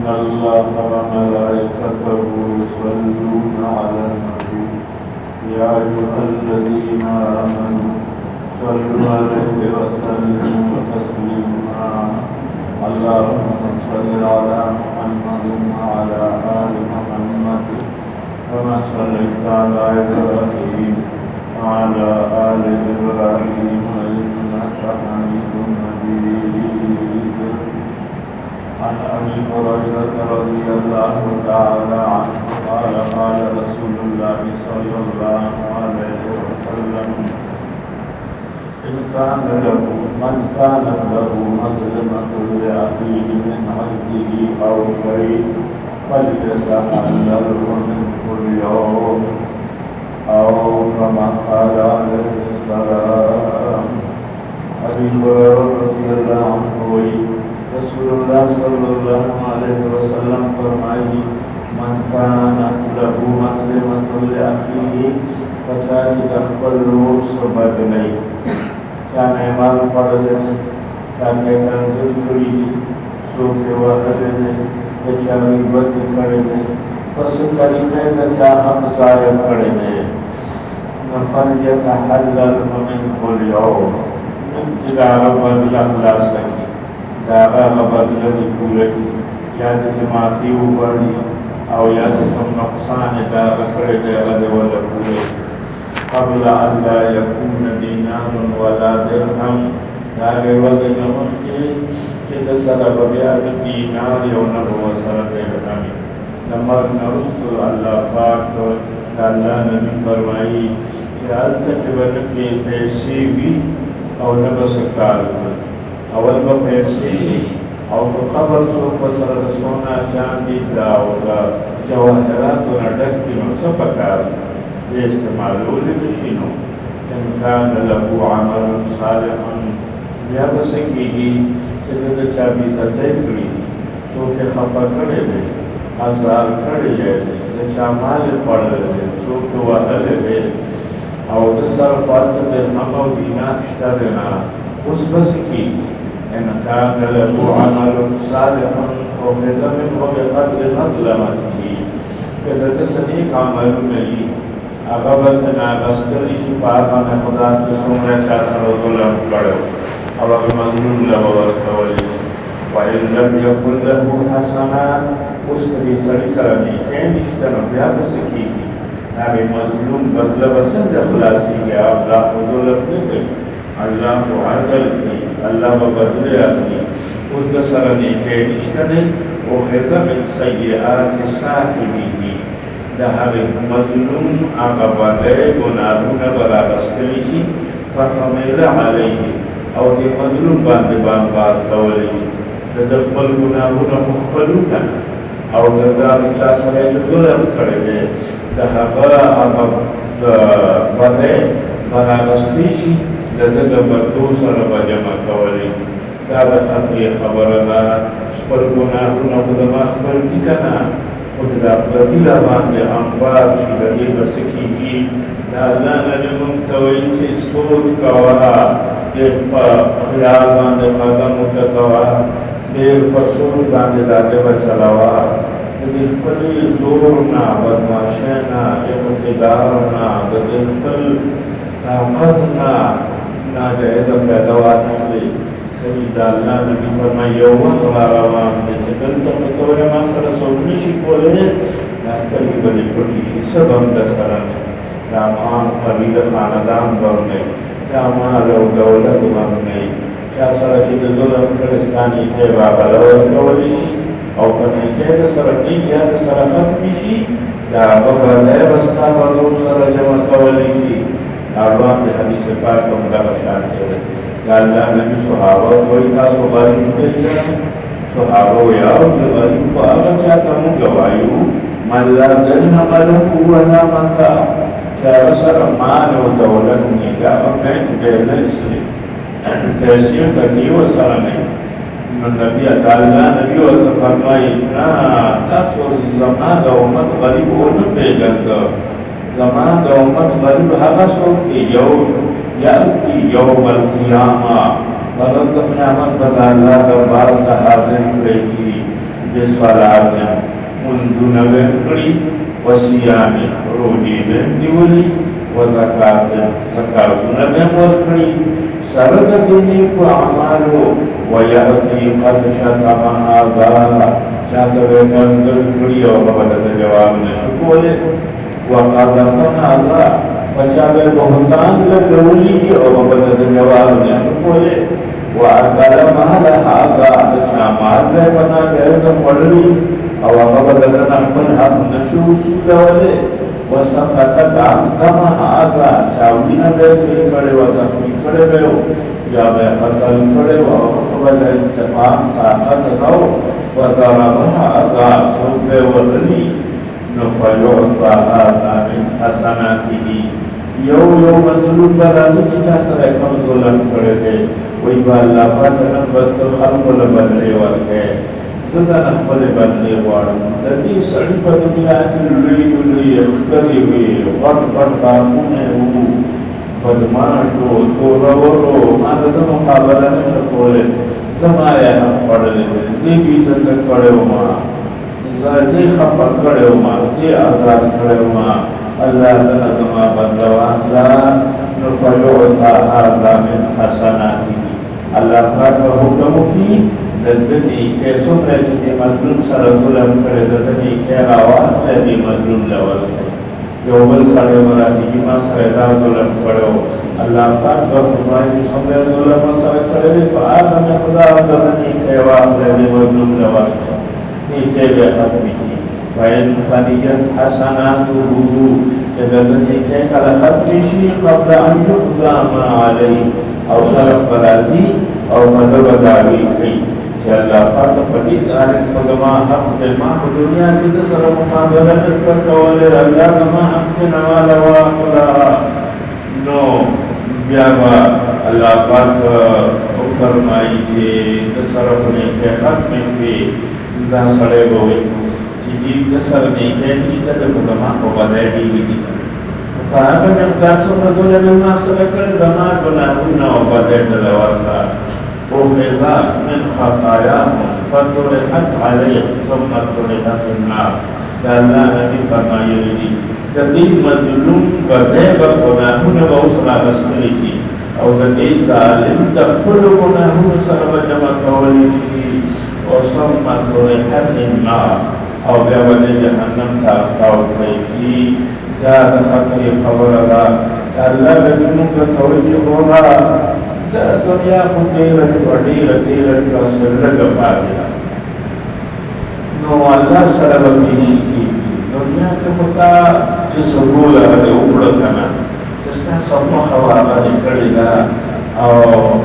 الله وملائكته يصلون على النبي يا أيها الذين آمنوا صلوا عليه وسلموا تسليما اللهم صل على محمد وعلى آل محمد كما صليت على إبراهيم وعلى آل إبراهيم إنك حميد مجيد عن أبي هريرة رضي الله تعالى عنه قال قال رسول الله صلى الله عليه وسلم من كانت له مظلمة لأخيه من عرضه أو شيء فليتحلله منه اليوم أو كما قال عليه السلام. أبي هريرة رضي الله عنه رسول اللہ صلی اللہ علیہ وسلم فرمائی من كانت له مظلمة لأخيه فچاہی اخبر لوگ سبب نہیں چاہنے مال پڑ لینے چاہنے کنزل کری سوکے وحد لینے چاہی بچ کھڑے نے پس کرینے چاہ ہم ضائع کھڑے نے نفر یتحلل من اليوم من تجارہ بدل اخلاص سکی داغا بدل پورے کی یا تو معافی اوپری او یا تو نقصان داغا کھڑے دے والا پورے قبل ان لا يكون دینار ولا درہم داغے وزن مخی چید سرب بیاد دینار یونب و سرب درہمی نمبر نرست اللہ پاک اللہ نبی فرمائی کہ حالتا چبن کے پیسے بھی او نبسکار اول با پیسے او قبر سو پسر سونا چاندی داوگا جواہرات و نڈک کی نوسا پکار یہ استعمالولی بشینو انکان لگو عمل صالحا یا بسکی گی چلد چابی تجھے کری تو کہ خفا کرے دے ازار کرے دے چامال پڑ دے تو کہ وحل دے او دسر پارت دے ہم او دینار شتا دینا اس بسکی ان كان له عمل صالح أخذ منه بقدر مظلمته كذا تسنيك عمل ملي أغبتنا بسكري شفاقا خدا تسمع شاسر ظلم كرو أو مظلوم له وركولي وإن لم يكن له حسنا اسكري سرسرني كين اشتنو بها بسكيكي نبي مظلوم بدل بسند خلاصي يا الله ظلم نبي اللہ کو عدل کی اللہ کو بدل اپنی اس کا سرنی کے نشتنے وہ خزم سیئات صاحبی دہر مظلوم آقا بدلے گناہون برا رسکلیشی فخمیل علیہ اور دی مظلوم باندبان بات تولیشی دخبل گناہون مخبلو کن اور دردار چاسرے جو ظلم کردے دہر آقا بدلے برا رسکلیشی لذت بردو سر بجمع کولی دادا خطری خبر دا سپر گناہونا خودما خبر کی کنا خود دا بدل باندے انبار شدگی بسکی کی دا اللہ نجمم توئی چی سوچ کوا دیر پا خیال باندے قدم اچتوا دیر پا سوچ باندے دادے بچلوا دیر پلی زورنا بدماشینا اقتدارنا دیر پل طاقتنا ناجائز پیداوار نکلی کبھی دالنا نبی فرمائی یوم خلارا وام دے چکل تختور ما سر سوکنی شی کولے ناستر کی بلی پرکی شی سب ہم دسرانے دامان قبیل خاندان برنے دامان لو دولت برنے کیا سر شید ظلم کرستانی تے بابا لور کولی شی او فرنے چید سر نیگیا سر ختمی شی دا بابا لے بستا بردو سر جمع کولی شی آروان دے حدیث پاک کو مدبشان کرے کہ اللہ نبی صحابہ کوئی تھا سو غریب دیتا صحابہ یاو کہ غریب کو آگا چاہتا ہوں گوائیو من لا ذلن ملکو ولا منتا چاہتا سر مال و دولت نگاہ میں دینا اس لئے تحسیر تکیو سر نہیں من نبی اللہ نبی و فرمائی نا تاسو زمان دا امت غریب ہونا پیگندا زمان دا امت غریب حقصوں کی یأتی یوم القیامہ ولد قیامت بدا اللہ دربار کا حاضر کرے گی بسوالات منذ نبکڑی وسیان روجی دیولی وزکات زکات نبکڑی سرد دینی کو اعمالو ویعطی قد شتم آزا چاہتا بیکنزل کڑی اور مبادت جواب نشکولے وقادتن آزا پچاوے بہتان لگولی اور مبادت جواب نشکولے وعقل مالا آزا چامال لے بنا جائزہ پڑلی اور مبادت نحبن حق نشوسولے وسقطت عقدم آزا چاوینا بیکلی کڑے وزخمی کڑے بیو یا بے قتل کڑے وقبل انتقام طاقت رو وضربها آزا صوب وغنی نفیعطا آزا من حسناته یو مطلوب برازی چیچا سر اکم ظلم کڑے دے وی با اللہ پاکنا بد خلق لبنلے ورکے زدن اخبر بنلے وارم دردی سڑی پا دنیا کی لئی اخبری ہوئی غٹ باقونے ہو بدماش ہو تو رو مادتا مقابلہ نشکولے زمایا نم پڑھلے زی بیزت کڑے ہو ماں زی خفر کڑے ہو ماں زی آزاد کڑے ہو ماں اللہ تنظمہ بندوان لا نفعوتا آزا من حسناتی اللہ پاک حکم کی دردنی کے سمرے چکی مظلوم سر ظلم کرے دردنی کے آواز لدی مظلوم لول ہے جو بل سڑے مراتی جمع سردہ ظلم کرو اللہ پاک فرمائی سمرے ظلم سر کرے تو آدم خدا دردنی کے آواز لدی مظلوم لول ہے نیچے بے ختمی کی وَإِنْ فَنِيَتْ حَسَنَاتُهُ جدردنی کے کل ختمی شی قبل ان یقضا ما علی او طرف برازی او مدب داوی کئی کہ اللہ پاک پدید آرک مگمان حق جلمان کو دنیا کی دسر مقابلہ نشکر کولے اللہ کما حق کے نوالا واقلا نو بیابا اللہ پاک فرمائی کہ دسر اپنے کے خط میں بھی دا سڑے گوئے چیزی دسر نیکے نشتر مگمان کو بدے دیگی دی فاہم مقدار سن دولے بلنا سبکر زمان گناہونا و بدے دلوارتا وفضا من خطاياهم فطرحت عليهم ثم طرحت في النار اللہ نبی فرمائے لدی دقیق مظلوم بردے برگناہون بوصلہ رسلی کی او دقیق ظالم دخل گناہون سرب جمع کولی کی ثم طرحت في النار او بیوجہ جہنم تاکتاو کی دا خطری خبر اللہ بکنوں کا توجہ ہونا دنیا کو تیرت وصل لگا پاگیا نو اللہ سرب پیشی کی دنیا کے مطا جس بولا رہے اپڑکنا جس نے سب خوابہ نکڑی دا او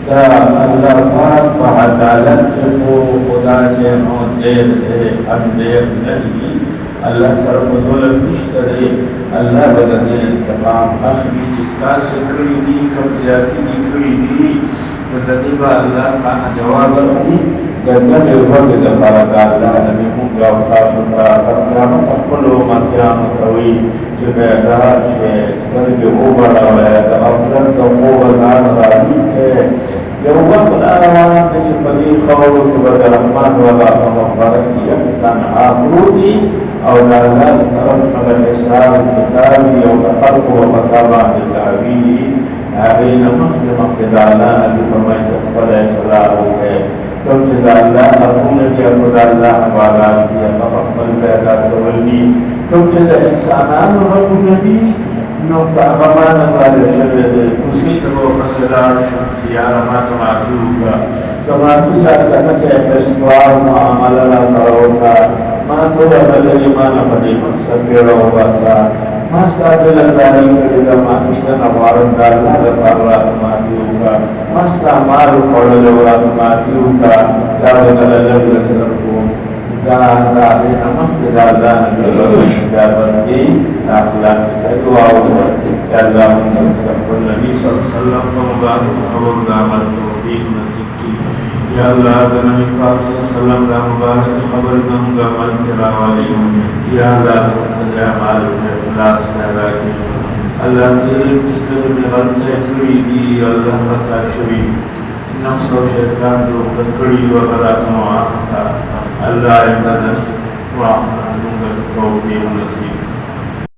دا اللہ پاک بہدالت کے خدا کے دیر دے اندیر نہیں اللہ سرب دولت نشترے اللہ بدنے انتقام اخری چکا سکری دی کم زیادی نکری دی بدنی با اللہ کانا جواب رہی جنگل وقت دفارکا اللہ نبی مونگا وطاقتا قیامت اقبلو مطیامت ہوئی جبیدار شے سرگ اوبرا وید افرد دمو وزان راہی ہے یو وقت آروانا کچھ پدی خورو کی بد رحمان والا مبارکی اکتان آخروتی او اللہ طرف مگر حساب کتابی او تخلق و مطابع کتابی آئین مخد اللہ نبی فرمائی تقبل اصلاح ہے کم چیز اللہ ارہون کیا خدا اللہ حوالات کیا تقبل پیدا تولی کم چیز انسانان رب نبی نو پاہمان والے شبید کسی تبو خسران شمسیان مات معصوب کا کماتی جاتا کہ احسوار معاملہ کروتا ماں تو بلے مانا بڑی مقصد پیڑا باسا ماستا دلنداری کردہ ماتی جن وارن دارنا دفارلات ماتیوکا ماستا مارو پڑلورات ماتیوکا جاوہ دلالب لکرکو دانا دینا مخد دانا جابر کی اخلاص کا دعاو کہ اللہ مستقبل نبی صلی اللہ علیہ وسلم کو مبارک خبر دامت توفیق نصیب کی یا اللہ نبی پاک صلی اللہ علیہ وسلم دا مبارک خبر دوں گا من کرا والی یا اللہ تجا معلوم اخلاص پیدا کی اللہ تیرے چکر میں غلطے کری دی اللہ خطا شوی نفس و شیطان جو کڑی و غلط مواقع اللہ عبادت وعلمك التوفيق والنصيب